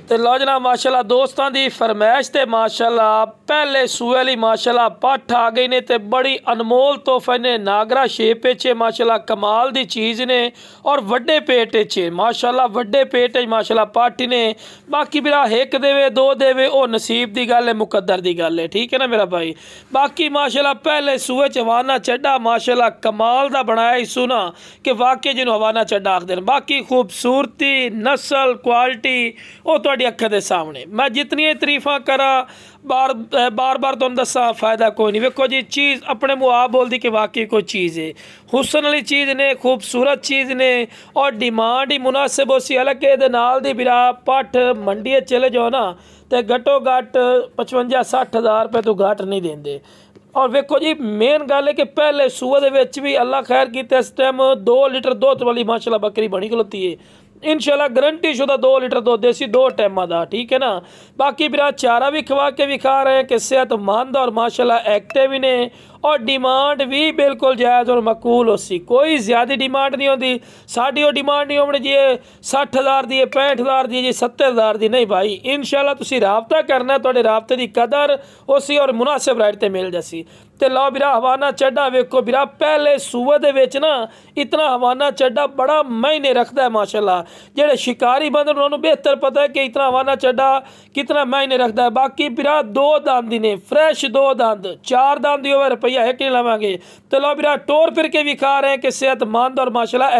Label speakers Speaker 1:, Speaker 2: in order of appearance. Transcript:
Speaker 1: तो लो जनाब माशाल्लाह दोस्तों की फरमाइश तो माशाल्लाह पहले सूए ली माशाल्लाह पठ आ गई ने तो बड़ी अनमोल तोहफे ने नागरा शेप च माशाल्लाह कमाल दी चीज़ ने और वड्डे पेट च माशाल्लाह वड्डे पेट माशाल्लाह पठ ने। बाकी मेरा एक देवे दो देवे वो नसीब की गल है, मुकद्दर की गल है, ठीक है ना मेरा भाई। बाकी माशाल्लाह पहले सूए च हवाना चड्डा माशाल्लाह कमाल का बनाया इस ना कि वाकई जिन्होंने हवाना चड्डा आखते हैं। बाकी खूबसूरती नस्ल क्वालिटी वो तुहाडी अखां दे सामने, मैं जितनी तरीफा करा बार बार तुहानूं दस्सां फायदा कोई नहीं। वेखो जी चीज़ अपने मुँह आप बोलती कि वाकई कोई चीज़ है, हुसन वाली चीज़ ने, खूबसूरत चीज़ ने और डिमांड ही मुनासिब हो सी। हालांकि ये नाल दी बिरा पठ मंडी चले जाओ ना तो घट्टो घट्ट 55-60 हज़ार रुपये तो घट नहीं देंगे। और वेखो जी मेन गल है कि पहले सूए दे विच भी अल्लाह खैर कीते इस टाइम 2 लीटर दुध वाली माशाल्लाह बकरी बनी खलोती है। इंशाल्लाह गारंटी शुदा 2 लीटर दुध देसी 2 टाइम का, ठीक है ना। बाकी बिरा चारा भी खवा के विखा रहे हैं कि सेहतमंद और माशाल्लाह एक्टिव भी ने और डिमांड भी बिल्कुल जायज़ और मकबूल हो सी। कोई ज़्यादा डिमांड नहीं होती साड़ी, वो डिमांड नहीं होनी जी 60 हज़ार दी 65 हज़ार दी जी 70 हज़ार दी नहीं भाई। इंशाल्लाह तुसी राबता करना, तुहाडे राबते की कदर उसी और मुनासिब रेट ते मिल जासी। तो लो बिरा हवाना चड्डा वेखो बिरा पहले सूए दे विच ना इतना हवाना चड्डा बड़ा मायने रखता है माशाल्लाह। जेड़े शिकारी बंदे उन्होंने बेहतर पता है कि इतना हवाना चड्डा कितना मायने रखता है। बाकी बिरा 2 दांद ने फ्रैश 2 दांद 4 दांद रुपया एक नहीं लवांगे। तो लो बिरा टोर फिर के विखा रहे हैं कि सेहतमंद और माशाल्लाह